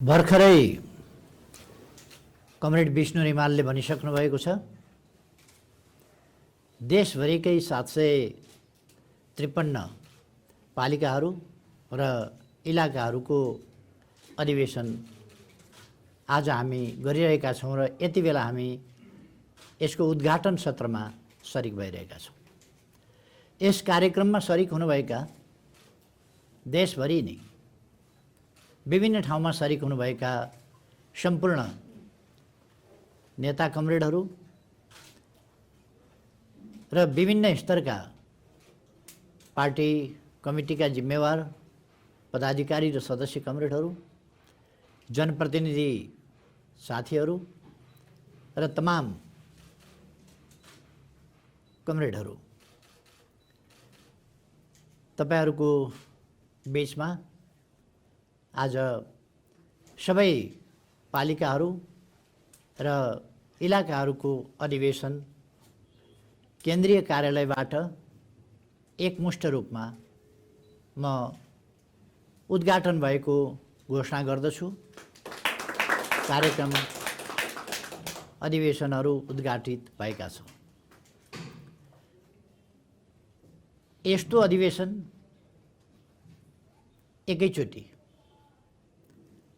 भर्खरै कमरेड विष्णु रिमालले भनिसक्नु भएको छ, देशभरिकै 753 पालिकाहरू र इलाकाहरूको अधिवेशन आज हामी गरिरहेका छौँ र यति बेला हामी यसको उद्घाटन सत्रमा सरिक भइरहेका छौँ। यस कार्यक्रममा सरिक हुनुभएका देशभरि नै विभिन्न ठाउँमा सरिक हुनुभएका सम्पूर्ण नेता कमरेडहरू र विभिन्न स्तरका पार्टी कमिटीका जिम्मेवार पदाधिकारी र सदस्य कमरेडहरू, जनप्रतिनिधि साथीहरू र तमाम कमरेडहरू, तपाईहरूको बीचमा आज सबै पालिकाहरू र इलाकाहरूको अधिवेशन केन्द्रीय कार्यालयबाट एकमुष्ट रूपमा म उद्घाटन भएको घोषणा गर्दछु। कार्यक्रम अधिवेशनहरू उद्घाटित भएका छन्। यस्तो अधिवेशन एकैचोटि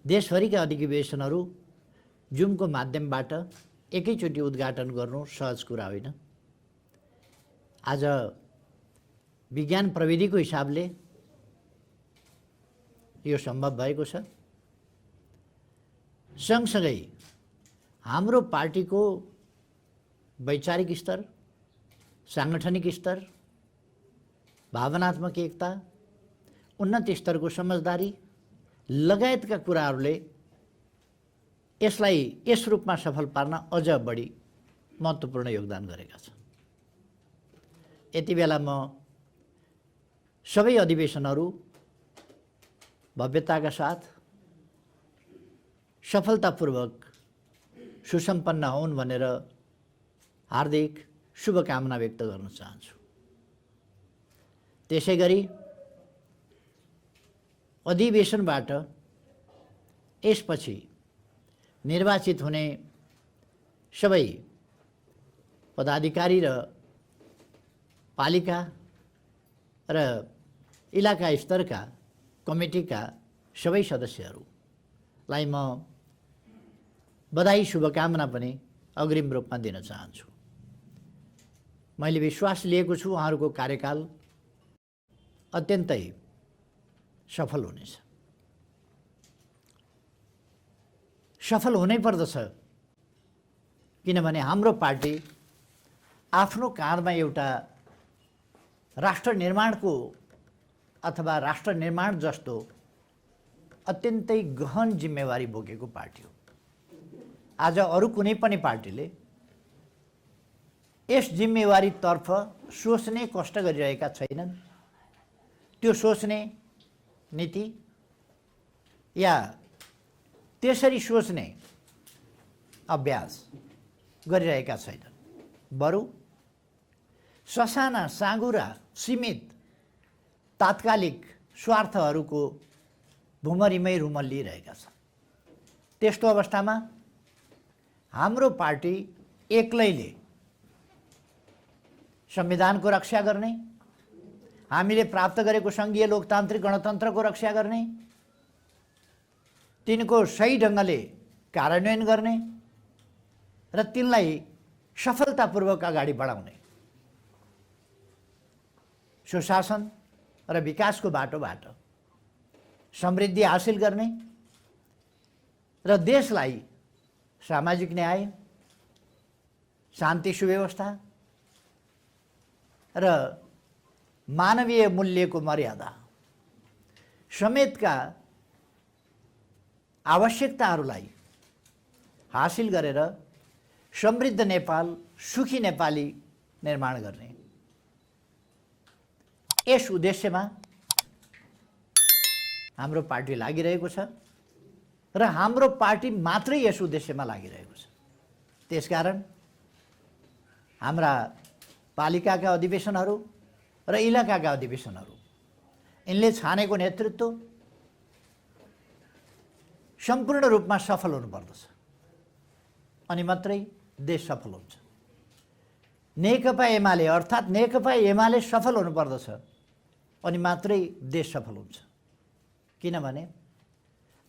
देशभरिका अधिवेशनहरू जुमको माध्यमबाट एकैचोटि उद्घाटन गर्नु सहज कुरा होइन। आज विज्ञान प्रविधिको हिसाबले यो सम्भव भएको छ। सँगसँगै हाम्रो पार्टीको वैचारिक स्तर, साङ्गठनिक स्तर, भावनात्मक एकता, उन्नत स्तरको समझदारी लगायतका कुराहरूले यसलाई यस रूपमा सफल पार्न अझ बढी महत्त्वपूर्ण योगदान गरेका छन्। यति बेला म सबै अधिवेशनहरू भव्यताका साथ सफलतापूर्वक सुसम्पन्न हुन् भनेर हार्दिक शुभकामना व्यक्त गर्न चाहन्छु। त्यसैगरी अधिवेशनबाट यसपछि निर्वाचित हुने सबै पदाधिकारी र पालिका र इलाका स्तरका कमिटीका सबै सदस्यहरूलाई म बधाई शुभकामना पनि अग्रिम रूपमा दिन चाहन्छु। मैले विश्वास लिएको छु उहाँहरूको कार्यकाल अत्यन्तै सफल हुनेछ। सफल हुनै पर्दछ, किनभने हाम्रो पार्टी आफ्नो काँधमा एउटा राष्ट्र निर्माणको अथवा राष्ट्र निर्माण जस्तो अत्यन्तै गहन जिम्मेवारी बोकेको पार्टी हो। आज अरू कुनै पनि पार्टीले यस जिम्मेवारीतर्फ सोच्ने कष्ट गरिरहेका छैनन्। त्यो सोच्ने नीति या त्यसरी सोच्ने अभ्यास गरिरहेका छैनन्। बरु ससाना, साँगुरा, सीमित, तात्कालिक स्वार्थहरूको भुमरीमै रुमल लिइरहेका छन्। त्यस्तो अवस्थामा हाम्रो पार्टी एक्लैले संविधानको रक्षा गर्ने, हामीले प्राप्त गरेको सङ्घीय लोकतान्त्रिक गणतन्त्रको रक्षा गर्ने, तिनको सही ढङ्गले कार्यान्वयन गर्ने र तिनलाई सफलतापूर्वक अगाडि बढाउने सुशासन र विकासको बाटोबाट समृद्धि हासिल गर्ने र देशलाई सामाजिक न्याय, शान्ति सुव्यवस्था र मानवीय मूल्यको मर्यादा समेतका आवश्यकताहरूलाई हासिल गरेर समृद्ध नेपाल, सुखी नेपाली निर्माण गर्ने यस उद्देश्यमा हाम्रो पार्टी लागिरहेको छ र हाम्रो पार्टी मात्रै यस उद्देश्यमा लागिरहेको छ। त्यसकारण हाम्रा पालिकाका अधिवेशनहरू र इलाकाका अधिवेशनहरू यिनले छानेको नेतृत्व सम्पूर्ण रूपमा सफल हुनुपर्दछ, अनि मात्रै देश सफल हुन्छ। नेकपा एमाले अर्थात् नेकपा एमाले सफल हुनुपर्दछ, अनि मात्रै देश सफल हुन्छ। किनभने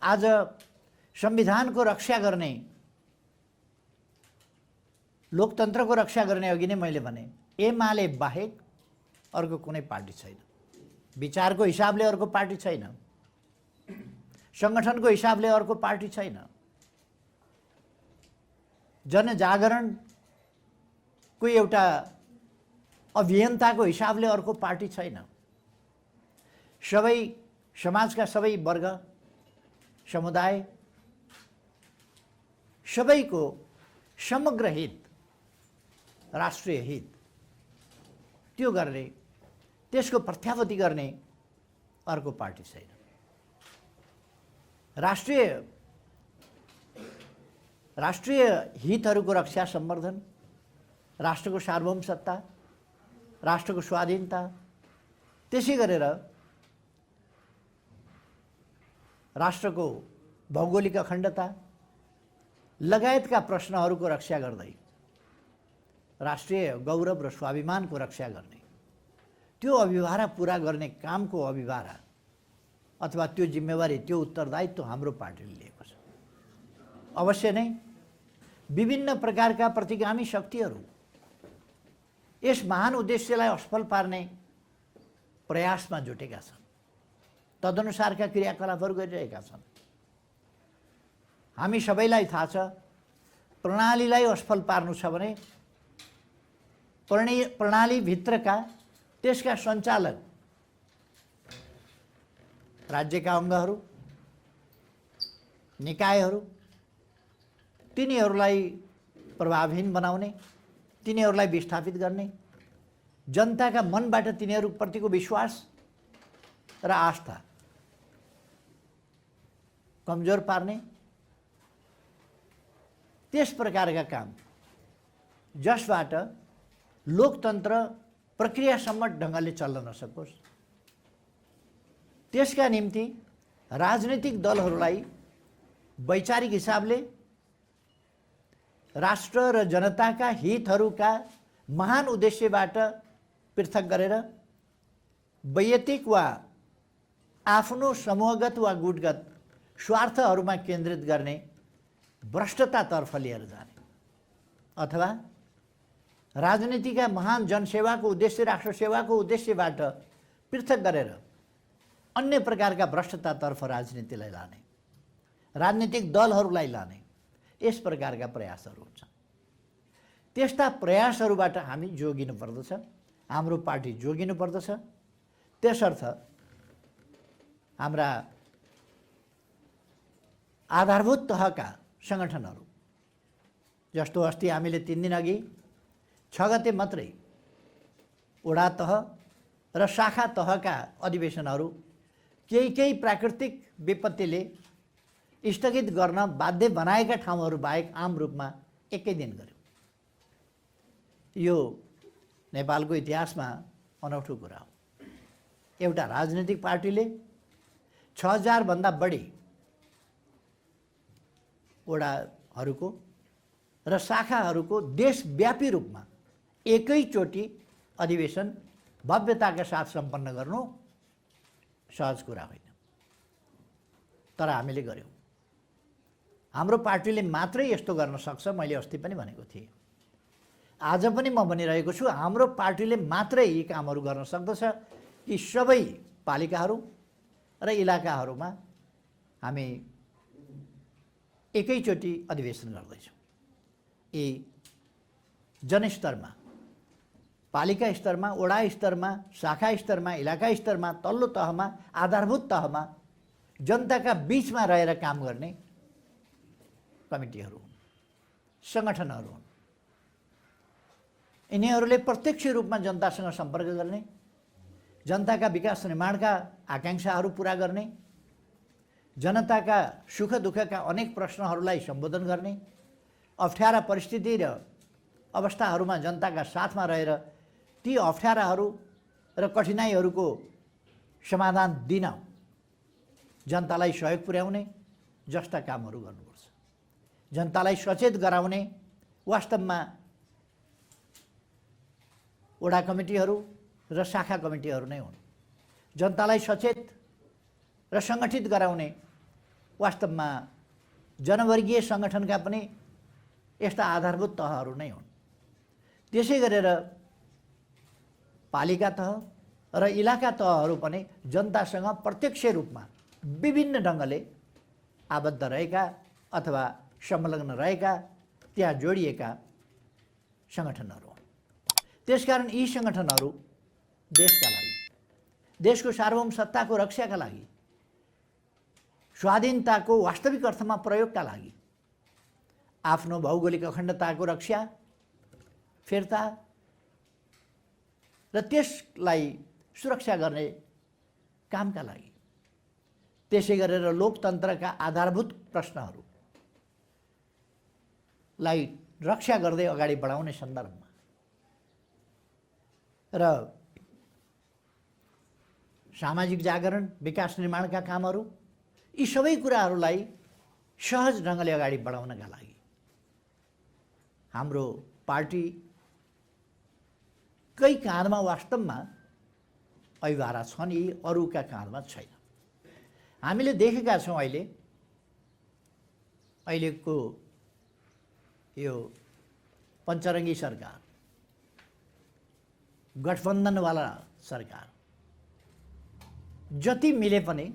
आज संविधानको रक्षा गर्ने, लोकतन्त्रको रक्षा गर्ने अघि नै मैले भने एमाले बाहेक अर्को कुनै पार्टी छैन। विचारको हिसाबले अर्को पार्टी छैन, सङ्गठनको हिसाबले अर्को पार्टी छैन, जनजागरणको एउटा अभियन्ताको हिसाबले अर्को पार्टी छैन। सबै समाजका सबै वर्ग समुदाय सबैको समग्र हित, राष्ट्रिय हित त्यो गर्ने, त्यसको प्रत्याभूति गर्ने अर्को पार्टी छैन। राष्ट्रिय हितहरूको रक्षा सम्वर्धन, राष्ट्रको सार्वभौम सत्ता, राष्ट्रको स्वाधीनता, त्यसै गरेर राष्ट्रको भौगोलिक अखण्डता लगायतका प्रश्नहरूको रक्षा गर्दै राष्ट्रिय गौरव र स्वाभिमानको रक्षा गर्ने, त्यो अभिभारा पुरा गर्ने कामको अभिभारा अथवा त्यो जिम्मेवारी, त्यो उत्तरदायित्व हाम्रो पार्टीले लिएको छ। अवश्य नै विभिन्न प्रकारका प्रतिगामी शक्तिहरू यस महान उद्देश्यलाई असफल पार्ने प्रयासमा जुटेका छन्, तदनुसारका क्रियाकलापहरू गरिरहेका छन्। हामी सबैलाई थाहा छ, प्रणालीलाई असफल पार्नु छ भने प्रणालीभित्रका त्यसका सञ्चालक, राज्यका अङ्गहरू, निकायहरू, तिनीहरूलाई प्रभावहीन बनाउने, तिनीहरूलाई विस्थापित गर्ने, जनताका मनबाट तिनीहरूप्रतिको विश्वास र आस्था कमजोर पार्ने, त्यस प्रकारका काम जसबाट लोकतन्त्र प्रक्रियासम्म ढङ्गले चल्न नसकोस्, त्यसका निम्ति राजनीतिक दलहरूलाई वैचारिक हिसाबले राष्ट्र र जनताका हितहरूका महान उद्देश्यबाट पृथक गरेर वैयक्तिक वा आफ्नो समूहगत वा गुटगत स्वार्थहरूमा केन्द्रित गर्ने भ्रष्टतातर्फ लिएर जाने, अथवा राजनीतिका महान जनसेवाको उद्देश्य, राष्ट्र सेवाको उद्देश्यबाट पृथक गरेर अन्य प्रकारका भ्रष्टतातर्फ राजनीतिलाई लाने, राजनीतिक दलहरूलाई लाने, यस प्रकारका प्रयासहरू हुन्छन्। त्यस्ता प्रयासहरूबाट हामी जोगिनु पर्दछ, हाम्रो पार्टी जोगिनु पर्दछ। त्यसर्थ हाम्रा आधारभूत तहका सङ्गठनहरू, जस्तो अस्ति हामीले 3 दिन अघि 6 गते मात्रै वडा तह र शाखा तहका अधिवेशनहरू केही प्राकृतिक विपत्तिले स्थगित गर्न बाध्य बनाएका ठाउँहरू बाहेक आम रूपमा एकै दिन गर्यो। यो नेपालको इतिहासमा अनौठो कुरा हो। एउटा राजनीतिक पार्टीले 6000 भन्दा बढी वडाहरूको र शाखाहरूको देशव्यापी रूपमा एकैचोटि अधिवेशन भव्यताका साथ सम्पन्न गर्नु सहज कुरा होइन, तर हामीले गर्यौँ। हाम्रो पार्टीले मात्रै यस्तो गर्न सक्छ। मैले अस्ति पनि भनेको थिएँ, आज पनि म भनिरहेको छु, हाम्रो पार्टीले मात्रै यी कामहरू गर्न सक्दछ कि सबै पालिकाहरू र इलाकाहरूमा हामी एकैचोटि अधिवेशन गर्दैछौँ। यी जनस्तरमा, पालिका स्तरमा, वडा स्तरमा, शाखा स्तरमा, इलाका स्तरमा, तल्लो तहमा, आधारभूत तहमा जनताका बीचमा रहेर काम गर्ने कमिटीहरू हुन्, सङ्गठनहरू हुन्। यिनीहरूले प्रत्यक्ष रूपमा जनतासँग सम्पर्क गर्ने, जनताका विकास निर्माणका आकाङ्क्षाहरू पुरा गर्ने, जनताका सुख दुःखका अनेक प्रश्नहरूलाई सम्बोधन गर्ने, अप्ठ्यारा परिस्थिति र अवस्थाहरूमा जनताका साथमा रहेर ती अप्ठ्याराहरू र कठिनाइहरूको समाधान दिन जनतालाई सहयोग पुर्याउने, जस्ता कामहरू गर्नुपर्छ। जनतालाई सचेत गराउने वास्तवमा वडा कमिटीहरू र शाखा कमिटीहरू नै हुन्। जनतालाई सचेत र सङ्गठित गराउने वास्तवमा जनवर्गीय सङ्गठनका पनि यस्ता आधारभूत तहहरू नै हुन्। त्यसै गरेर पालिका तह र इलाका तहहरू पनि जनतासँग प्रत्यक्ष रूपमा विभिन्न ढङ्गले आबद्ध रहेका अथवा संलग्न रहेका त्यहाँ जोडिएका सङ्गठनहरू हुन्। त्यसकारण यी सङ्गठनहरू देशका लागि, देशको सार्वभौम सत्ताको रक्षाका लागि, स्वाधीनताको वास्तविक अर्थमा प्रयोगका लागि, आफ्नो भौगोलिक अखण्डताको रक्षा, फिर्ता र त्यसलाई सुरक्षा गर्ने कामका लागि, त्यसै गरेर लोकतन्त्रका आधारभूत प्रश्नहरूलाई रक्षा गर्दै अगाडि बढाउने सन्दर्भमा र सामाजिक जागरण, विकास निर्माणका कामहरू, यी सबै कुराहरूलाई सहज ढङ्गले अगाडि बढाउनका लागि हाम्रो पार्टीकै काँधमा वास्तवमा ऐवारा छन्, यी अरूका काँधमा छैन। हामीले देखेका छौँ अहिलेको यो पञ्चरङ्गी सरकार, गठबन्धनवाला सरकार जति मिले पनि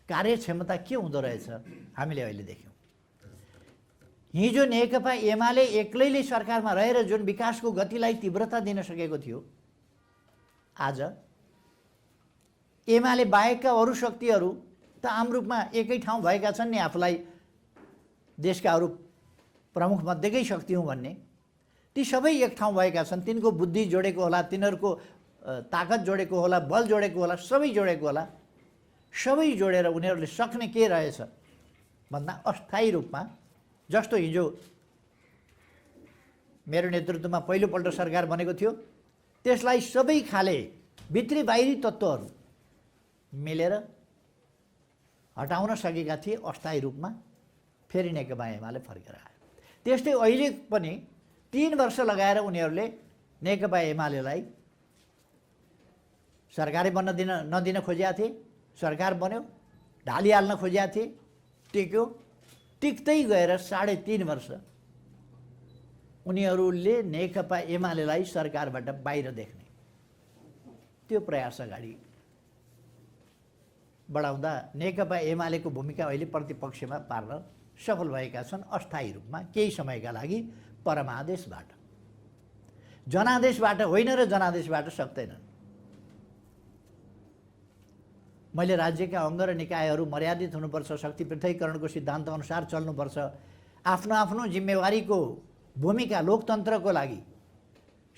कार्यक्षमता के हुँदो रहेछ हामीले अहिले देख्यौँ। हिजो नेकपा एमाले एक्लैले सरकारमा रहेर जुन विकासको गतिलाई तीव्रता दिन सकेको थियो, आज एमाले बाहेकका अरू शक्तिहरू त आम रूपमा एकै ठाउँ भएका छन् नि, आफूलाई देशका अरू प्रमुख मध्येकै शक्ति हुँ भन्ने, ती सबै एक ठाउँ भएका छन्। तिनको बुद्धि जोडेको होला, तिनीहरूको ताकत जोडेको होला, बल जोडेको होला, सबै जोडेको होला। सबै जोडेर उनीहरूले सक्ने के रहेछ भन्दा अस्थायी रूपमा, जस्तो हिजो मेरो नेतृत्वमा पहिलोपल्ट सरकार बनेको थियो, त्यसलाई सबै खाले भित्री बाहिरी तत्त्वहरू मिलेर हटाउन सकेका थिए अस्थायी रूपमा। फेरि नेकपा एमाले फर्केर आयो। त्यस्तै अहिले पनि 3 वर्ष लगाएर उनीहरूले नेकपा एमालेलाई सरकारै बन्न नदिन खोजेका थिए, सरकार बन्यो, ढालिहाल्न खोजेका थिए, टिक्यो, टिक्दै गएर 3.5 वर्ष उनीहरूले नेकपा एमालेलाई सरकारबाट बाहिर देख्ने त्यो प्रयास अगाडि बढाउँदा नेकपा एमालेको भूमिका अहिले प्रतिपक्षमा पार्न सफल भएका छन्। अस्थायी रूपमा केही समयका लागि परमादेशबाट, जनादेशबाट होइन र जनादेशबाट सक्दैनन्। मैले राज्यका अङ्ग र निकायहरू मर्यादित हुनुपर्छ, शक्ति पृथकीकरणको सिद्धान्त अनुसार चल्नुपर्छ, आफ्नो आफ्नो जिम्मेवारीको भूमिका लोकतन्त्रको लागि,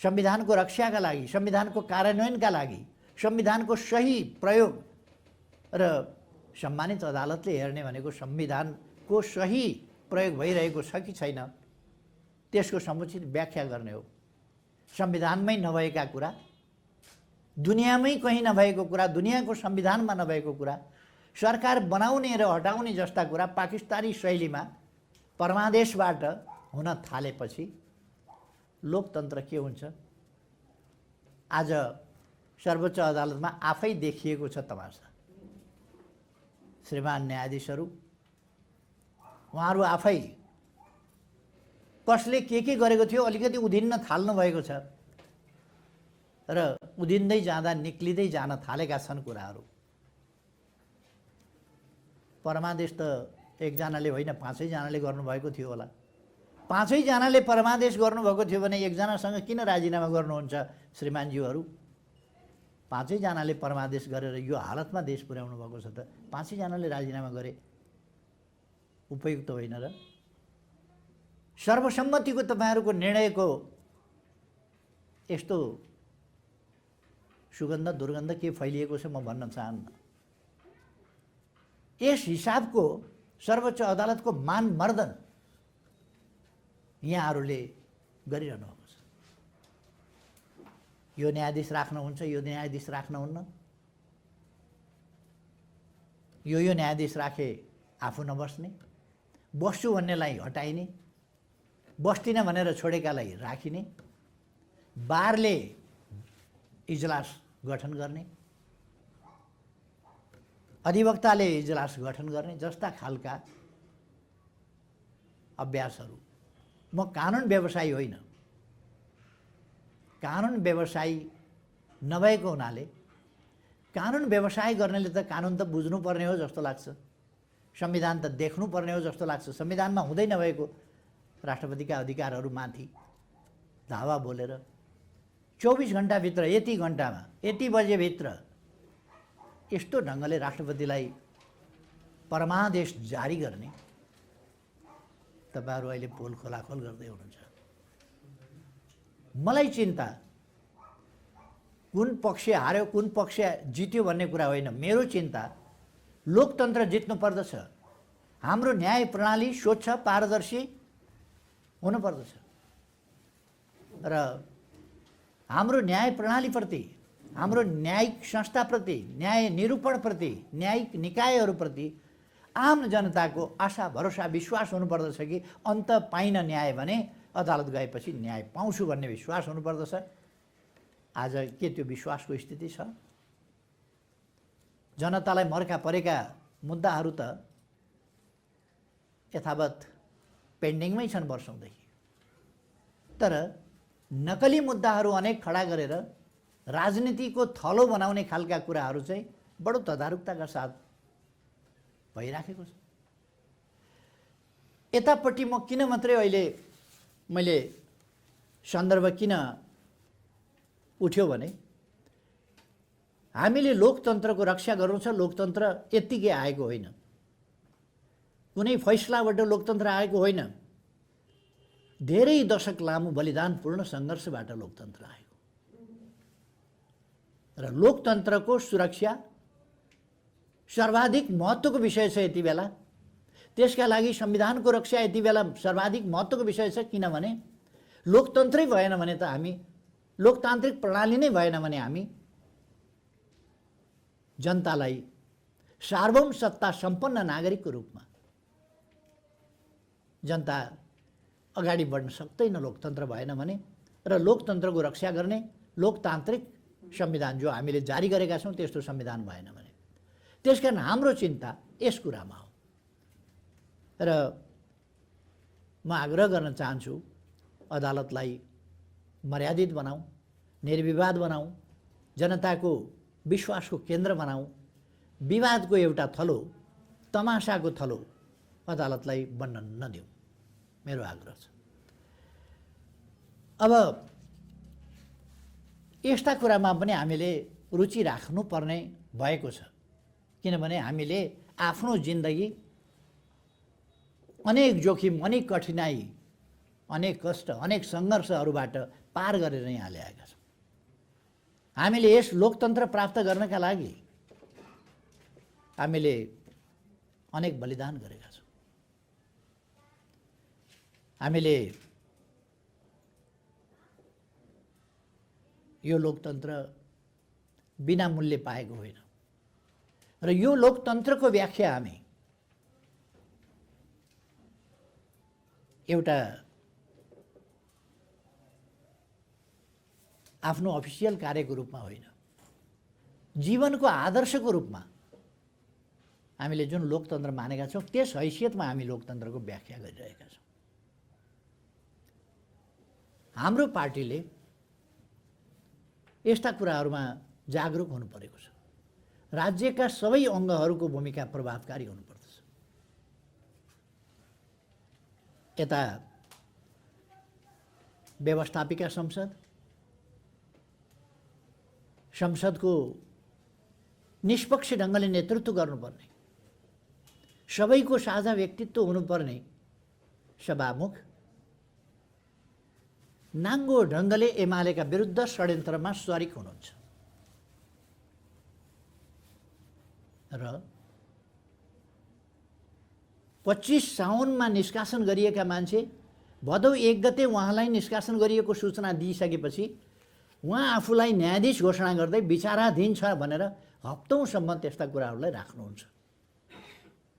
संविधानको रक्षाका लागि, संविधानको कार्यान्वयनका लागि, संविधानको सही प्रयोग र सम्मानित अदालतले हेर्ने भनेको संविधानको सही प्रयोग भइरहेको छ कि छैन त्यसको समुचित व्याख्या गर्ने हो। संविधानमै नभएका कुरा, दुनियाँमै कहीँ नभएको कुरा, दुनियाँको संविधानमा नभएको कुरा सरकार बनाउने र हटाउने जस्ता कुरा पाकिस्तानी शैलीमा परमादेशबाट हुन थालेपछि लोकतन्त्र के हुन्छ? आज सर्वोच्च अदालतमा आफै देखिएको छ तमासा। श्रीमान न्यायाधीशहरू उहाँहरू आफै कसले के गरेको थियो अलिकति उधिन्न थाल्नु भएको छ र उधिन्दै जाँदा निक्लिँदै जान थालेका छन् कुराहरू। परमादेश त एकजनाले होइन 5 जनाले गर्नुभएको थियो होला। 5 जनाले परमादेश गर्नुभएको थियो भने एकजनासँग किन राजीनामा गर्नुहुन्छ श्रीमानज्यूहरू? 5 जनाले परमादेश गरेर यो हालतमा देश पुर्याउनु भएको छ त 5 जनाले राजीनामा गरे उपयुक्त होइन र? सर्वसम्मतिको तपाईहरुको निर्णयको यस्तो सुगन्ध दुर्गन्ध के फैलिएको छ म भन्न चाहन्न। यस हिसाबको सर्वोच्च अदालतको मानमर्दन यहाँहरूले गरिरहनु भएको छ। यो न्यायाधीश राख्नुहुन्छ, यो न्यायाधीश राख्नुहुन्न, यो न्यायाधीश राखे आफू नबस्ने, बस्छु भन्नेलाई हटाइने, बस्दिनँ भनेर छोडेकालाई राखिने, बारले इजलास गठन गर्ने, अधिवक्ताले इजलास गठन गर्ने जस्ता खालका अभ्यासहरू। म कानुन व्यवसायी होइन, कानुन व्यवसायी नभएको हुनाले कानुन व्यवसाय गर्नेले त कानुन त बुझ्नुपर्ने हो जस्तो लाग्छ, संविधान त देख्नुपर्ने हो जस्तो लाग्छ। संविधानमा हुँदै नभएको राष्ट्रपतिका अधिकारहरूमाथि धावा बोलेर 24 घण्टाभित्र, यति घण्टामा, यति बजेभित्र यस्तो ढङ्गले राष्ट्रपतिलाई परमादेश जारी गर्ने तपाईहरु अहिले पोल खोलाखोल गर्दै हुनुहुन्छ। मलाई चिन्ता कुन पक्ष हार्यो कुन पक्ष जित्यो भन्ने कुरा होइन। मेरो चिन्ता लोकतन्त्र जित्नु पर्दछ, हाम्रो न्याय प्रणाली स्वच्छ पारदर्शी हुनु पर्दछ र हाम्रो न्याय प्रणालीप्रति, हाम्रो न्यायिक संस्थाप्रति, न्याय निरूपणप्रति, न्यायिक निकायहरूप्रति आम जनताको आशा भरोसा विश्वास हुनुपर्दछ कि अन्त पाइन न्याय भने अदालत गएपछि न्याय पाउँछु भन्ने विश्वास हुनुपर्दछ। आज के त्यो विश्वासको स्थिति छ? जनतालाई मर्का परेका मुद्दाहरू त यथावत पेन्डिङमै छन् वर्षौंदेखि, तर नकली मुद्दाहरू अनेक खडा गरेर राजनीतिको थलो बनाउने खालका कुराहरू चाहिँ बडो तदारुकताका साथ भइराखेको छ। यतापट्टि म किन मात्रै अहिले मैले सन्दर्भ किन उठ्यो भने हामीले लोकतन्त्रको रक्षा गर्नु छ। लोकतन्त्र यत्तिकै आएको होइन, कुनै फैसलाबाट लोकतन्त्र आएको होइन, धेरै दशक लामो बलिदानपूर्ण सङ्घर्षबाट लोकतन्त्र आएको र लोकतन्त्रको सुरक्षा सर्वाधिक महत्त्वको विषय छ यति बेला। त्यसका लागि संविधानको रक्षा यति बेला सर्वाधिक महत्त्वको विषय छ, किनभने लोकतन्त्रै भएन भने त हामी, लोकतान्त्रिक प्रणाली नै भएन भने हामी जनतालाई सार्वभौम सत्ता सम्पन्न नागरिकको रूपमा जनता अगाडि बढ्न सक्दैन लोकतन्त्र भएन भने। र लोकतन्त्रको रक्षा गर्ने लोकतान्त्रिक संविधान जो हामीले जारी गरेका छौँ त्यस्तो संविधान भएन भने, त्यसकारण हाम्रो चिन्ता यस कुरामा हो। र म आग्रह गर्न चाहन्छु अदालतलाई मर्यादित बनाऊ, निर्विवाद बनाऊ, जनताको विश्वासको केन्द्र बनाऊ, विवादको एउटा थलो, तमासाको थलो अदालतलाई बन्न नदिऊ, मेरो आग्रह छ। अब यस्ता कुरामा पनि हामीले रुचि राख्नुपर्ने भएको छ, किनभने हामीले आफ्नो जिन्दगी अनेक जोखिम, अनेक कठिनाई, अनेक कष्ट, अनेक सङ्घर्षहरूबाट पार गरेर यहाँ ल्याएका छौँ। हामीले यस लोकतन्त्र प्राप्त गर्नका लागि हामीले अनेक बलिदान गरेका छौँ। हामीले यो लोकतन्त्र बिना मूल्य पाएको होइन र यो लोकतन्त्रको व्याख्या हामी एउटा आफ्नो अफिसियल कार्यको रूपमा होइन, जीवनको आदर्शको रूपमा हामीले जुन लोकतन्त्र मानेका छौँ त्यस हैसियतमा हामी लोकतन्त्रको व्याख्या गरिरहेका छौँ। हाम्रो पार्टीले यस्ता कुराहरूमा जागरुक हुनु परेको छ। राज्यका सबै अङ्गहरूको भूमिका प्रभावकारी हुनुपर्दछ। यता व्यवस्थापिका संसद, संसदको निष्पक्ष ढङ्गले नेतृत्व गर्नुपर्ने, सबैको साझा व्यक्तित्व हुनुपर्ने सभामुख नाङ्गो ढङ्गले एमालेका विरुद्ध षड्यन्त्रमा सरिक हुनुहुन्छ र 25 साउनमा निष्कासन गरिएका मान्छे भदौ 1 गते उहाँलाई निष्कासन गरिएको सूचना दिइसकेपछि उहाँ आफूलाई न्यायाधीश घोषणा गर्दै विचाराधीन छ भनेर हप्तौँसम्म त्यस्ता कुराहरूलाई राख्नुहुन्छ।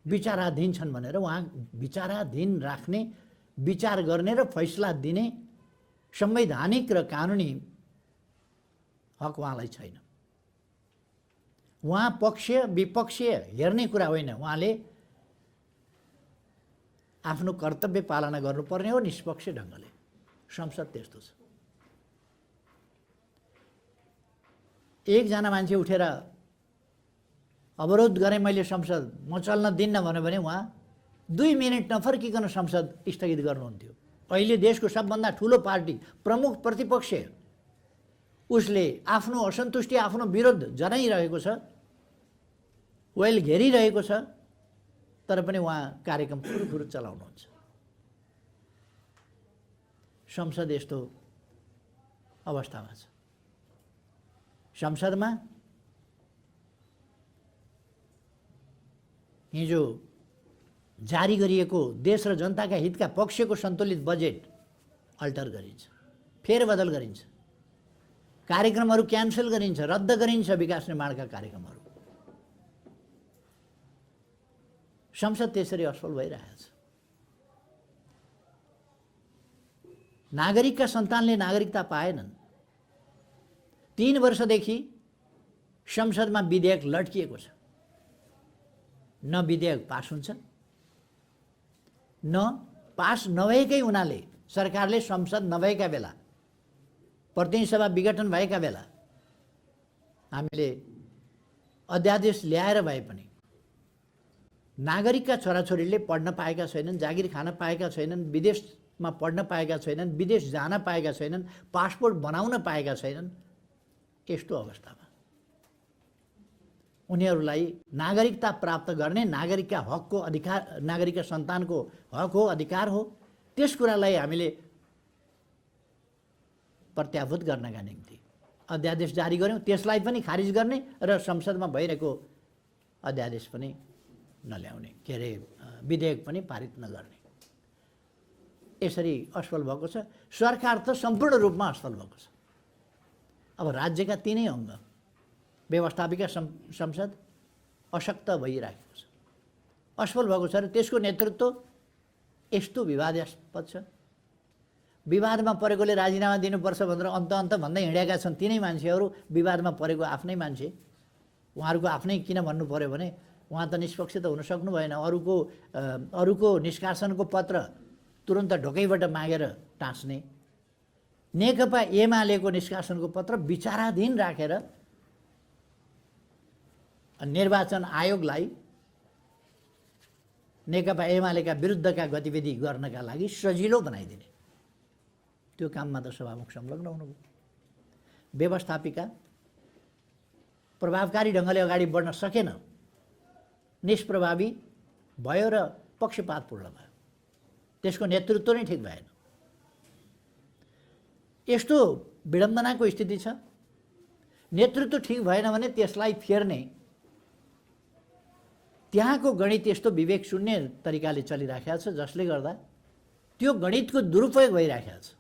विचाराधीन छन् भनेर उहाँ विचाराधीन राख्ने, विचार गर्ने र फैसला दिने संवैधानिक र कानुनी हक उहाँलाई छैन। उहाँ पक्षीय विपक्षीय हेर्ने कुरा होइन, उहाँले आफ्नो कर्तव्य पालना गर्नुपर्ने हो निष्पक्ष ढङ्गले। संसद त्यस्तो छ। एकजना मान्छे उठेर अवरोध गरेँ मैले संसद म चल्न दिन्न भन्यो भने उहाँ 2 मिनेट नफर्किकन संसद स्थगित गर्नुहुन्थ्यो। अहिले देशको सबभन्दा ठुलो पार्टी, प्रमुख प्रतिपक्ष, उसले आफ्नो असन्तुष्टि, आफ्नो विरोध जनाइरहेको छ, वेल घेरिरहेको छ, तर पनि उहाँ कार्यक्रम फुरुफुरु चलाउनुहुन्छ। संसद यस्तो अवस्थामा छ। संसदमा हिजो जारी गरिएको देश र जनताका हितका पक्षको सन्तुलित बजेट अल्टर गरिन्छ, फेरबदल गरिन्छ, कार्यक्रमहरू क्यान्सल गरिन्छ, रद्द गरिन्छ, विकास निर्माणका कार्यक्रमहरू। संसद त्यसरी असफल भइरहेछ। नागरिकका सन्तानले नागरिकता पाएनन्। 3 वर्षदेखि संसदमा विधेयक लट्किएको छ। न विधेयक पास हुन्छ, न पास नभएकै हुनाले सरकारले संसद नभएका बेला, प्रतिनिधि सभा विघटन भएका बेला हामीले अध्यादेश ल्याएर भए पनि नागरिकका छोराछोरीले पढ्न पाएका छैनन्, जागिर खान पाएका छैनन्, विदेशमा पढ्न पाएका छैनन्, विदेश जान पाएका छैनन्, पासपोर्ट बनाउन पाएका छैनन्। यस्तो अवस्थामा उनीहरूलाई नागरिकता प्राप्त गर्ने, नागरिकका हकको अधिकार, नागरिकका सन्तानको हक हो, अधिकार हो, त्यस कुरालाई हामीले प्रत्याभूत गर्नका निम्ति अध्यादेश जारी गर्यौँ। त्यसलाई पनि खारिज गर्ने र संसदमा भइरहेको अध्यादेश पनि नल्याउने, के अरे विधेयक पनि पारित नगर्ने, यसरी असफल भएको छ। सरकार त सम्पूर्ण रूपमा असफल भएको छ। अब राज्यका 3 अङ्ग, व्यवस्थापिका संसद अशक्त भइरहेको छ, असफल भएको छ र त्यसको नेतृत्व यस्तो विवादास्पद छ। विवादमा परेकोले राजीनामा दिनुपर्छ भनेर अन्त भन्दै हिँडेका छन् तिनै मान्छेहरू। विवादमा परेको आफ्नै मान्छे, उहाँहरूको आफ्नै किन भन्नु पर्यो भने उहाँ त निष्पक्ष त हुन सक्नु भएन। अरूको निष्कासनको पत्र तुरन्त ढोकैबाट मागेर टाँस्ने, नेकपा एमालेको निष्कासनको पत्र विचाराधीन राखेर निर्वाचन आयोगलाई नेकपा एमालेका विरुद्धका गतिविधि गर्नका लागि सजिलो बनाइदिने, त्यो काममा त सभामुख संलग्न हुनुभयो। व्यवस्थापिका प्रभावकारी ढङ्गले अगाडि बढ्न सकेन, निष्प्रभावी भयो र पक्षपातपूर्ण भयो। त्यसको नेतृत्व नै ठिक भएन। यस्तो विडम्बनाको स्थिति छ। नेतृत्व ठिक भएन भने त्यसलाई फेर्ने, त्यहाँको गणित यस्तो विवेक शून्य तरिकाले चलिराखेको छ जसले गर्दा त्यो गणितको दुरुपयोग भइराखेको छ।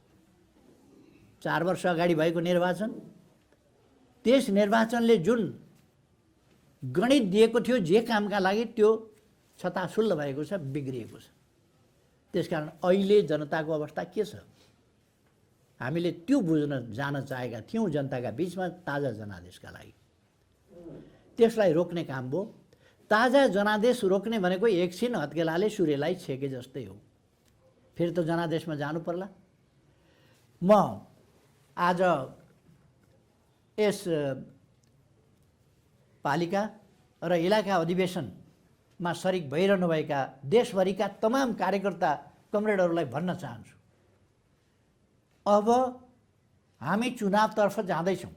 4 वर्ष अगाडि भएको निर्वाचन, त्यस निर्वाचनले जुन गणित दिएको थियो जे कामका लागि, त्यो छताछुल्ल भएको छ, बिग्रिएको छ। त्यसकारण अहिले जनताको अवस्था के छ हामीले त्यो बुझ्न जान चाहेका थियौँ जनताका बिचमा ताजा जनादेशका लागि। त्यसलाई रोक्ने काम भयो। ताजा जनादेश रोक्ने भनेको एकछिन हत्केलाले सूर्यलाई छेके जस्तै हो। फेरि त जनादेशमा जानु पर्ला। म आज यस पालिका र इलाका अधिवेशनमा सरिक भइरहनुभएका देशभरिका तमाम कार्यकर्ता कमरेडहरूलाई भन्न चाहन्छु, अब हामी चुनावतर्फ जाँदैछौँ।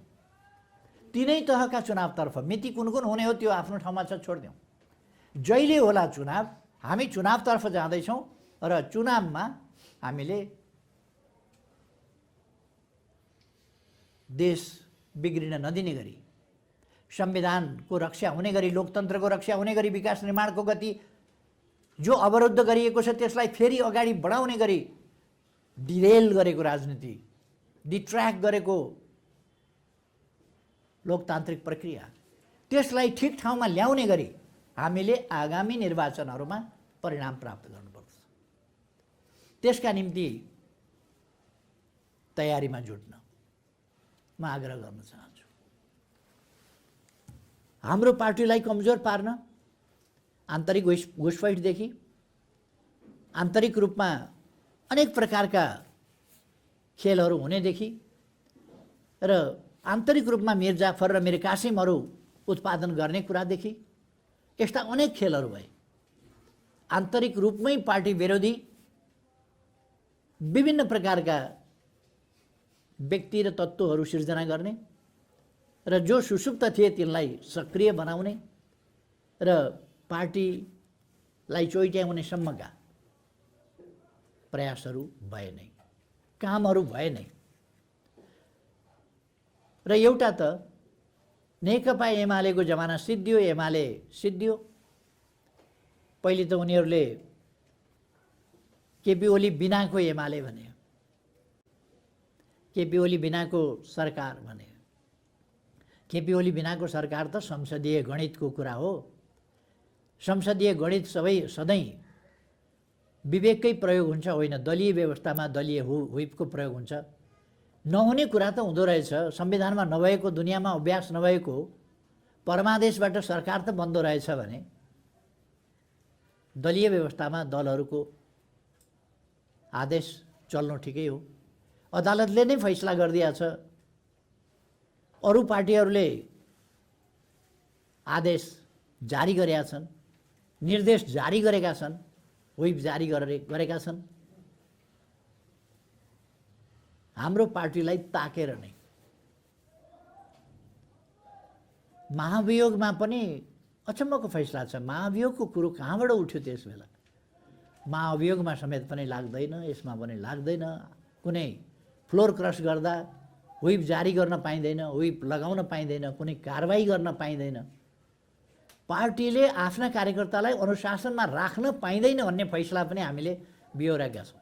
तिनै तहका चुनावतर्फ, मिति कुन कुन हुने हो त्यो आफ्नो ठाउँमा छ, छोडिदिउँ। जहिले होला चुनाव, हामी चुनावतर्फ जाँदैछौँ र चुनावमा हामीले देश बिग्रिन नदिने गरी, संविधानको रक्षा हुने गरी, लोकतन्त्रको रक्षा हुने गरी, विकास निर्माणको गति जो अवरुद्ध गरिएको छ त्यसलाई फेरि अगाडि बढाउने गरी डिरेल गरेको राजनीति, डिट्र्याक गरेको लोकतान्त्रिक प्रक्रिया, त्यसलाई ठिक ठाउँमा ल्याउने गरी हामीले आगामी निर्वाचनहरूमा परिणाम प्राप्त गर्नुपर्छ। त्यसका निम्ति तयारीमा जुट्न म आग्रह गर्न चाहन्छु। हाम्रो पार्टीलाई कमजोर पार्न आन्तरिक घुसपैठदेखि आन्तरिक रूपमा अनेक प्रकारका खेलहरू हुनेदेखि र आन्तरिक रूपमा मिर जाफर र मिर कासिमहरू उत्पादन गर्ने कुरादेखि यस्ता अनेक खेलहरू भए। आन्तरिक रूपमै पार्टी विरोधी विभिन्न प्रकारका व्यक्ति र तत्त्वहरू सिर्जना गर्ने र जो सुसुप्त थिए तिनलाई सक्रिय बनाउने र पार्टीलाई चोइट्याउने सम्मका प्रयासहरू भए नै, कामहरू भए नै। र एउटा त नेकपा एमालेको जमाना सिद्धियो, एमाले सिद्धियो। पहिले त उनीहरूले केपी ओली बिनाको एमाले भने, केपी ओली बिनाको सरकार भने। केपी ओली बिनाको सरकार त संसदीय गणितको कुरा हो। संसदीय गणित सधैँ विवेककै प्रयोग हुन्छ, होइन दलीय व्यवस्थामा दलीय हुइपको प्रयोग हुन्छ। नहुने कुरा त हुँदो रहेछ। संविधानमा नभएको, दुनियाँमा अभ्यास नभएको परमादेशबाट सरकार त बन्दो रहेछ भने दलीय व्यवस्थामा दलहरूको आदेश चल्नु ठिकै हो। अदालतले नै फैसला गरिदिएछ। अरू पार्टीहरूले आदेश जारी गरेका छन्, निर्देश जारी गरेका छन्, व्हिप जारी गरेका छन्। हाम्रो पार्टीलाई ताकेर नै महाभियोगमा पनि अचम्मको फैसला छ। महाभियोगको कुरो कहाँबाट उठ्यो त्यस बेला? महाभियोगमा समेत पनि लाग्दैन, यसमा पनि लाग्दैन। कुनै फ्लोर क्रस गर्दा व्हिप जारी गर्न पाइँदैन, व्हिप लगाउन पाइँदैन, कुनै कारबाही गर्न पाइँदैन। पार्टीले आफ्ना कार्यकर्तालाई अनुशासनमा राख्न पाइँदैन भन्ने फैसला पनि हामीले बिहोरेका छौँ।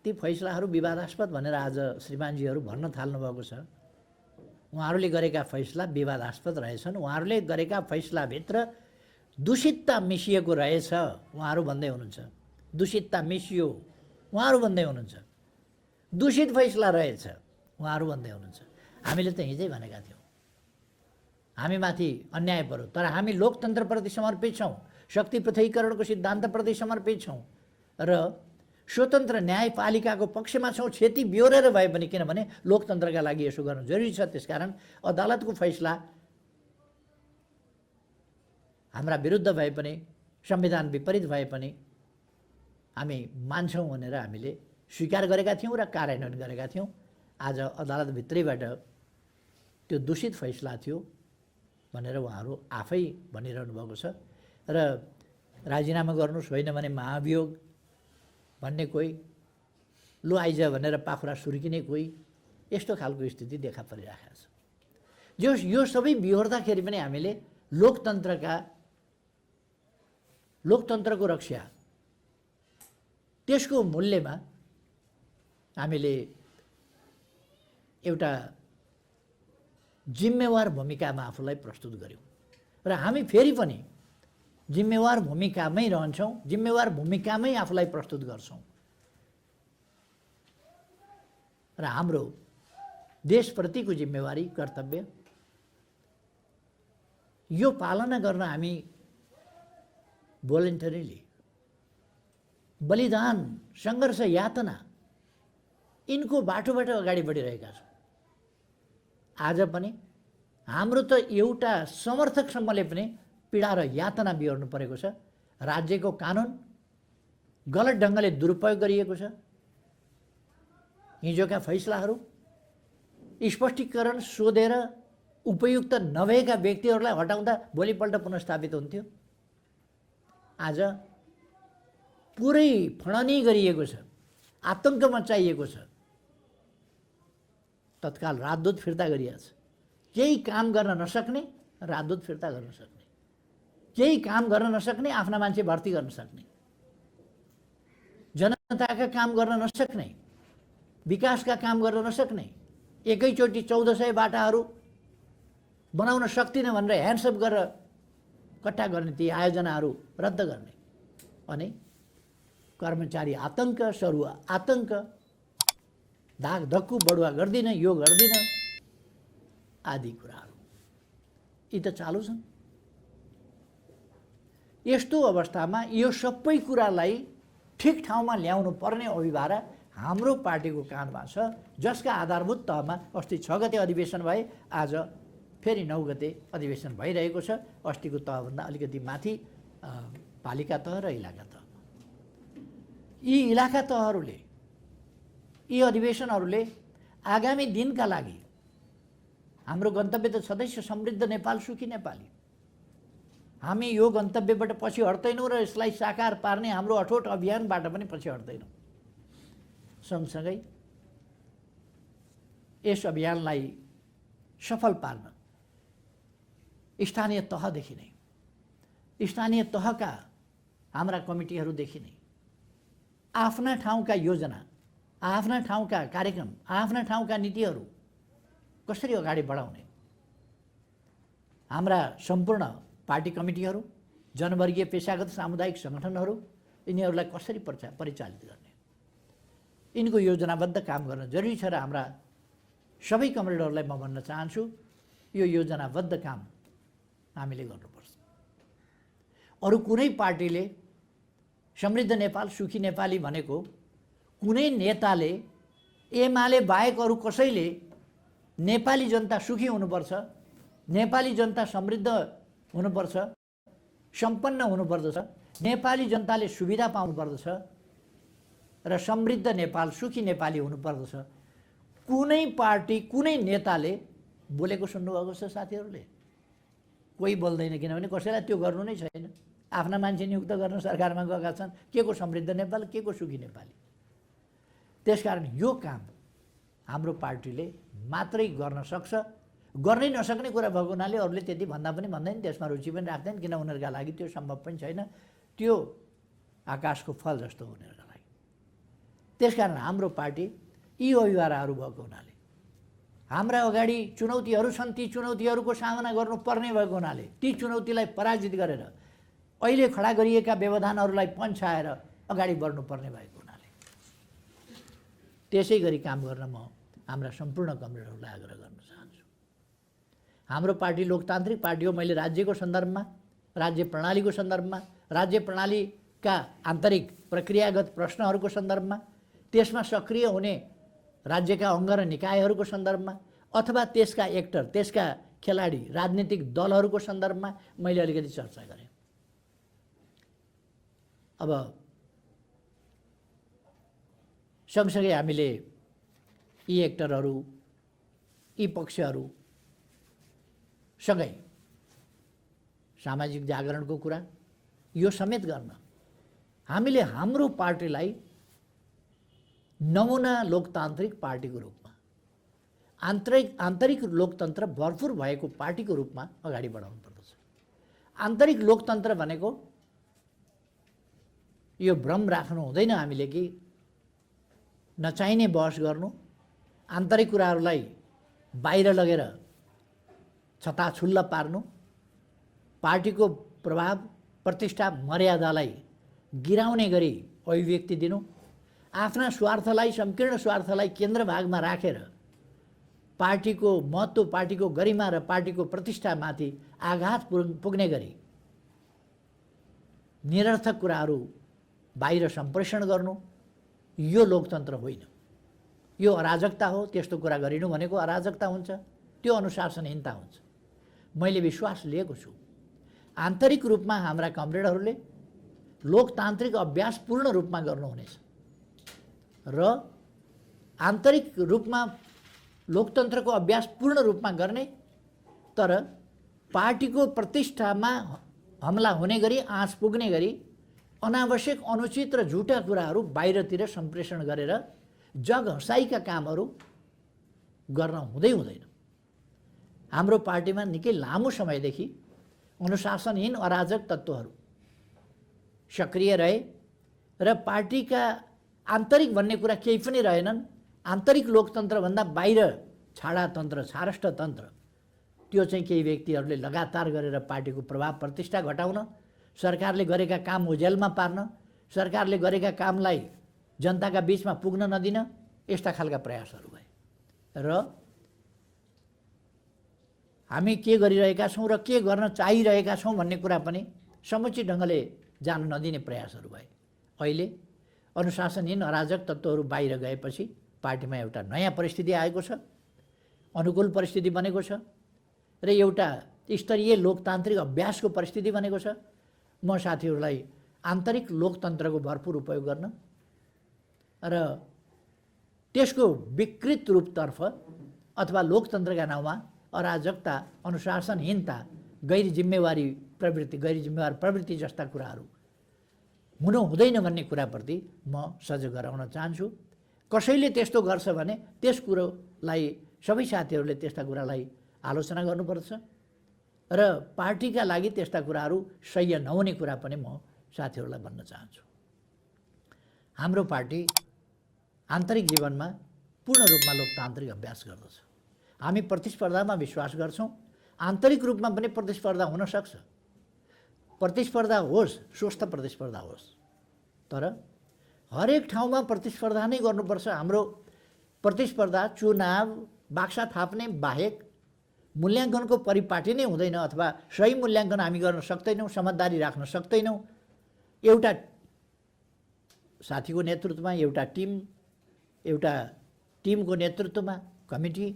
ती फैसलाहरू विवादास्पद भनेर आज श्रीमानजीहरू भन्न थाल्नुभएको छ। उहाँहरूले गरेका फैसला विवादास्पद रहेछन्। उहाँहरूले गरेका फैसलाभित्र दूषितता मिसिएको रहेछ उहाँहरू भन्दै हुनुहुन्छ। दूषितता मिसियो उहाँहरू भन्दै हुनुहुन्छ। दूषित फैसला रहेछ उहाँहरू भन्दै हुनुहुन्छ। हामीले त हिजै भनेका थियौँ हामीमाथि अन्याय पर्यो, तर हामी लोकतन्त्रप्रति समर्पित छौँ, शक्ति पृथकीकरणको सिद्धान्तप्रति समर्पित छौँ र स्वतन्त्र न्यायपालिकाको पक्षमा छौँ। क्षति बिहोरेर भए पनि, किनभने लोकतन्त्रका लागि यसो गर्नु जरुरी छ। त्यसकारण अदालतको फैसला हाम्रा विरुद्ध भए पनि, संविधान विपरीत भए पनि हामी मान्छौँ भनेर हामीले स्वीकार गरेका थियौँ र कार्यान्वयन गरेका थियौँ। आज अदालतभित्रैबाट त्यो दूषित फैसला थियो भनेर उहाँहरू आफै भनिरहनु भएको छ। र राजीनामा गर्नुहोस्, होइन भने महाभियोग भन्ने कोही, लो आइज भनेर पाखुरा सुर्किने कोही, यस्तो खालको स्थिति देखा परिरहेको छ। यो सबै बिहोर्दाखेरि पनि हामीले लोकतन्त्रको रक्षा, त्यसको मूल्यमा हामीले एउटा जिम्मेवार भूमिकामा आफूलाई प्रस्तुत गर्यौँ र हामी फेरि पनि जिम्मेवार भूमिकामै रहन्छौँ, जिम्मेवार भूमिकामै आफूलाई प्रस्तुत गर्छौँ र हाम्रो देशप्रतिको जिम्मेवारी, कर्तव्य यो पालना गर्न हामी भोलिन्टरीली बलिदान, सङ्घर्ष, यातना यिनको बाटोबाट अगाडि बढिरहेका छौँ। आज पनि हाम्रो त एउटा समर्थकसम्मले पनि पीडा र यातना बिहोर्नु परेको छ। राज्यको कानुन गलत ढङ्गले दुरुपयोग गरिएको छ। हिजोका फैसलाहरू स्पष्टीकरण सोधेर उपयुक्त नभएका व्यक्तिहरूलाई हटाउँदा भोलिपल्ट पुनर्स्थापित हुन्थ्यो। आज पुरै फणनी गरिएको छ, आतङ्क मचाइएको छ। तत्काल राजदूत फिर्ता गरिएको छ। केही काम गर्न नसक्ने राजदूत फिर्ता गर्न सक्ने, केही काम गर्न नसक्ने आफ्ना मान्छे भर्ती गर्न सक्ने, जनताका काम गर्न नसक्ने, विकासका काम गर्न नसक्ने, एकैचोटि 1400 बाटाहरू बनाउन सक्दिनँ भनेर ह्यान्डसअप गरेर कट्टा गर्ने ती आयोजनाहरू रद्द गर्ने अनि कर्मचारी आतंक सरुवा आतंक धाक धक्कु बढुवा गर्दिन यो गर्दिन आदि कुराहरू यी त चालु छन्। यस्तो अवस्थामा यो सबै कुरालाई ठिक ठाउँमा ल्याउनु पर्ने अभिभारा हाम्रो पार्टीको काँधमा छ, जसका आधारभूत तहमा अस्ति 6 गते अधिवेशन भए, आज फेरि 9 गते अधिवेशन भइरहेको छ। अस्तिको तहभन्दा अलिकति माथि पालिका तह र इलाका तह। यी इलाका तहहरूले यी अधिवेशनहरूले आगामी दिनका लागि हाम्रो गन्तव्य त छँदैछ समृद्ध नेपाल सुखी नेपाली। हामी यो गन्तव्यबाट पछि हट्दैनौँ र यसलाई साकार पार्ने हाम्रो अठोट अभियानबाट पनि पछि हट्दैनौँ। सँगसँगै यस अभियानलाई सफल पार्न स्थानीय तहदेखि नै, स्थानीय तहका हाम्रा कमिटीहरूदेखि नै आफ्ना ठाउँका योजना, आफ्ना ठाउँका कार्यक्रम, आफ्ना ठाउँका नीतिहरू कसरी अगाडि बढाउने, हाम्रा सम्पूर्ण पार्टी कमिटीहरू, जनवर्गीय पेशागत सामुदायिक सङ्गठनहरू, यिनीहरूलाई कसरी परिचालित गर्ने, यिनको योजनाबद्ध काम गर्न जरुरी छ। र हाम्रा सबै कमरेडहरूलाई म भन्न चाहन्छु, यो योजनाबद्ध काम हामीले गर्नुपर्छ। अरू कुनै पार्टीले समृद्ध नेपाल सुखी नेपाली भनेको कुनै नेताले एमाले बाहेक अरू कसैले नेपाली जनता सुखी हुनुपर्छ, नेपाली जनता समृद्ध हुनुपर्छ, सम्पन्न हुनुपर्दछ, नेपाली जनताले सुविधा पाउनुपर्दछ र समृद्ध नेपाल सुखी नेपाली हुनुपर्दछ, कुनै पार्टी कुनै नेताले बोलेको सुन्नुभएको छ साथीहरूले? कोही बोल्दैन, किनभने कसैलाई त्यो गर्नु नै छैन। आफ्ना मान्छे नियुक्त गर्न सरकारमा गएका छन्, के को समृद्ध नेपाल, के को सुखी नेपाली। त्यसकारण यो काम हाम्रो पार्टीले मात्रै गर्न सक्छ। गर्नै नसक्ने कुरा भएको हुनाले अरूले त्यति भन्दा पनि भन्दैन, त्यसमा रुचि पनि राख्दैन, किन उनीहरूका लागि त्यो सम्भव पनि छैन, त्यो आकाशको फल जस्तो उनीहरूका लागि। त्यसकारण हाम्रो पार्टी यी अभिभाराहरू भएको हुनाले, हाम्रा अगाडि चुनौतीहरू छन्, ती चुनौतीहरूको सामना गर्नुपर्ने भएको हुनाले ती चुनौतीलाई पराजित गरेर अहिले खडा गरिएका व्यवधानहरूलाई पन्छाएर अगाडि बढ्नुपर्ने भएको हुनाले त्यसै गरी काम गर्न म हाम्रा सम्पूर्ण कमरेडहरूलाई आग्रह गर्न चाहन्छु। हाम्रो पार्टी लोकतान्त्रिक पार्टी हो। मैले राज्यको सन्दर्भमा, राज्य प्रणालीको सन्दर्भमा, राज्य प्रणालीका आन्तरिक प्रक्रियागत प्रश्नहरूको सन्दर्भमा, त्यसमा सक्रिय हुने राज्यका अङ्ग र निकायहरूको सन्दर्भमा अथवा त्यसका एक्टर, त्यसका खेलाडी, राजनीतिक दलहरूको सन्दर्भमा मैले अलिकति चर्चा गरेँ। अब सँगसँगै हामीले यी एक्टरहरू, यी पक्षहरू सँगै सामाजिक जागरणको कुरा यो समेत गर्न हामीले हाम्रो पार्टीलाई नमुना लोकतान्त्रिक पार्टीको रूपमा, आन्तरिक लोकतन्त्र भरपुर भएको पार्टीको रूपमा अगाडि बढाउनु पर्दछ। आन्तरिक लोकतन्त्र भनेको यो भ्रम राख्नु हुँदैन हामीले कि नचाहिने बहस गर्नु, आन्तरिक कुराहरूलाई बाहिर लगेर छताछुल्ल पार्नु, पार्टीको प्रभाव, प्रतिष्ठा, मर्यादालाई गिराउने गरी अभिव्यक्ति दिनु, आफ्ना स्वार्थलाई, संकीर्ण स्वार्थलाई केन्द्र भागमा राखेर पार्टीको महत्त्व, पार्टीको गरिमा र पार्टीको प्रतिष्ठामाथि आघात पुग्ने गरी निरर्थक कुराहरू बाहिर सम्प्रेषण गर्नु, यो लोकतन्त्र होइन, यो अराजकता हो। त्यस्तो कुरा गरिनु भनेको अराजकता हुन्छ, त्यो अनुशासनहीनता हुन्छ। मैले विश्वास लिएको छु आन्तरिक रूपमा हाम्रा कमरेडहरूले लोकतान्त्रिक अभ्यास पूर्ण रूपमा गर्नुहुनेछ र आन्तरिक रूपमा लोकतन्त्रको अभ्यास पूर्ण रूपमा गर्ने, तर पार्टीको प्रतिष्ठामा हमला हुने गरी, आँच पुग्ने गरी अनावश्यक, अनुचित र झुटा कुराहरू बाहिरतिर सम्प्रेषण गरेर जग हँसाइका कामहरू गर्न हुँदैन। हाम्रो पार्टीमा निकै लामो समयदेखि अनुशासनहीन अराजक तत्त्वहरू सक्रिय रहे र पार्टीका आन्तरिक भन्ने कुरा केही पनि रहेनन्। आन्तरिक लोकतन्त्रभन्दा बाहिर छाडातन्त्र, छारष्ट तन्त्र, त्यो चाहिँ केही व्यक्तिहरूले लगातार गरेर पार्टीको प्रभाव प्रतिष्ठा घटाउन, सरकारले गरेका काम ओझेलमा पार्न, सरकारले गरेका कामलाई जनताका बीचमा पुग्न नदिन, यस्ता खालका प्रयासहरू भए। र हामी के गरिरहेका छौँ र के गर्न चाहिरहेका छौँ भन्ने कुरा पनि समुचित ढङ्गले जान नदिने प्रयासहरू भए। अहिले अनुशासनहीन अराजक तत्त्वहरू बाहिर गएपछि पार्टीमा एउटा नयाँ परिस्थिति आएको छ, अनुकूल परिस्थिति बनेको छ र एउटा स्तरीय लोकतान्त्रिक अभ्यासको परिस्थिति बनेको छ। म साथीहरूलाई आन्तरिक लोकतन्त्रको भरपुर उपयोग गर्न र त्यसको विकृत रूपतर्फ अथवा लोकतन्त्रका नाउँमा अराजकता, अनुशासनहीनता, गैर जिम्मेवार प्रवृत्ति जस्ता कुराहरू हुनु हुँदैन भन्ने कुराप्रति म सजग गराउन चाहन्छु। कसैले त्यस्तो गर्छ भने त्यस कुरोलाई सबै साथीहरूले त्यस्ता कुरालाई आलोचना गर्नुपर्छ र पार्टीका लागि त्यस्ता कुराहरू सह्य नहुने कुरा पनि म साथीहरूलाई भन्न चाहन्छु। हाम्रो पार्टी आन्तरिक जीवनमा पूर्ण रूपमा लोकतान्त्रिक अभ्यास गर्दछ। हामी प्रतिस्पर्धामा विश्वास गर्छौँ। आन्तरिक रूपमा पनि प्रतिस्पर्धा हुन सक्छ, प्रतिस्पर्धा होस्, स्वस्थ प्रतिस्पर्धा होस्, तर हरेक ठाउँमा प्रतिस्पर्धा नै गर्नुपर्छ। हाम्रो प्रतिस्पर्धा चुनाव बाक्सा थाप्ने बाहेक मूल्याङ्कनको परिपाटी नै हुँदैन, अथवा सही मूल्याङ्कन हामी गर्न सक्दैनौँ, समझदारी राख्न सक्दैनौँ। एउटा साथीको नेतृत्वमा एउटा टिमको नेतृत्वमा कमिटी,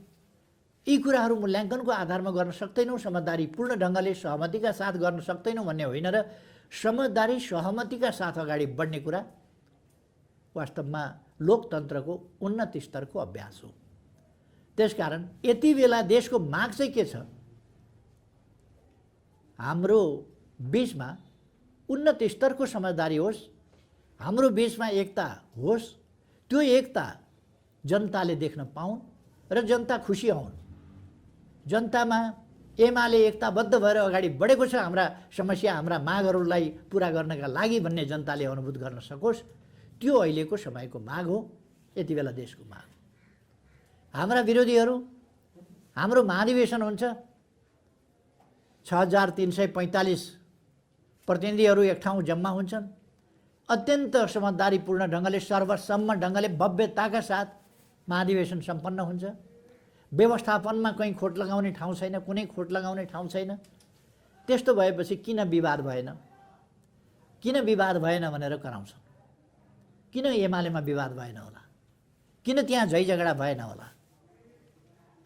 यी कुराहरू मूल्याङ्कनको आधारमा गर्न सक्दैनौँ, समझदारीपूर्ण ढङ्गले सहमतिका साथ गर्न सक्दैनौँ भन्ने होइन र समझदारी सहमतिका साथ अगाडि बढ्ने कुरा वास्तवमा लोकतन्त्रको उन्नत स्तरको अभ्यास हो। त्यसकारण यति बेला देशको माग चाहिँ के छ? हाम्रो बीचमा उन्नत स्तरको समझदारी होस्, हाम्रो बीचमा एकता होस्, त्यो एकता जनताले देख्न पाउन् र जनता खुसी आउन्। जनतामा एमाले एकताबद्ध भएर अगाडि बढेको छ, हाम्रा समस्या, हाम्रा मागहरूलाई पुरा गर्नका लागि भन्ने जनताले अनुभूत गर्न सकोस्, त्यो अहिलेको समयको माग हो, यति बेला देशको माग हो। हाम्रा विरोधीहरू, हाम्रो महाधिवेशन हुन्छ, 6345 प्रतिनिधिहरू एक ठाउँ जम्मा हुन्छन्, अत्यन्त समझदारीपूर्ण ढङ्गले, सर्वसम्म ढङ्गले, भव्यताका साथ महाधिवेशन सम्पन्न हुन्छ। व्यवस्थापनमा कहीँ खोट लगाउने ठाउँ छैन, कुनै खोट लगाउने ठाउँ छैन। त्यस्तो भएपछि किन विवाद भएन भनेर कराउँछन्। किन एमालेमा विवाद भएन होला, किन त्यहाँ झै झगडा भएन होला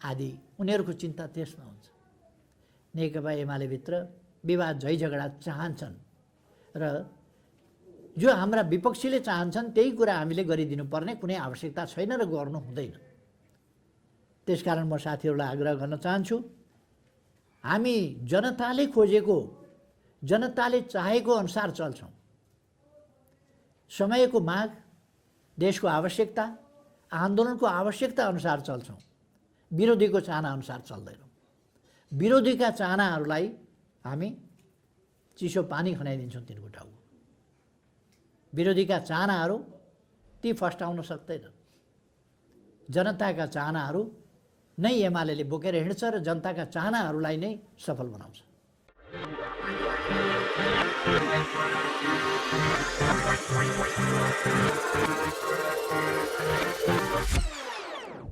आदि उनीहरूको चिन्ता त्यसमा हुन्छ। नेकपा एमालेभित्र विवाद झै झगडा चाहन्छन् र जो हाम्रा विपक्षीले चाहन्छन् त्यही कुरा हामीले गरिदिनु पर्ने कुनै आवश्यकता छैन र गर्नु हुँदैन। त्यसकारण म साथीहरूलाई आग्रह गर्न चाहन्छु, हामी जनताले खोजेको, जनताले चाहेको अनुसार चल्छौँ। समयको माग, देशको आवश्यकता, आन्दोलनको आवश्यकता अनुसार चल्छौँ, विरोधीको चाहना अनुसार चल्दैनौँ। विरोधीका चाहनाहरूलाई हामी चिसो पानी खनाइदिन्छौँ तिनको टाउको। विरोधीका चाहनाहरू ती फस्टाउन सक्दैन। जनताका चाहनाहरू नै एमाले बोकेर हिँड्छ र जनताका चाहनाहरूलाई नै सफल बनाउँछ।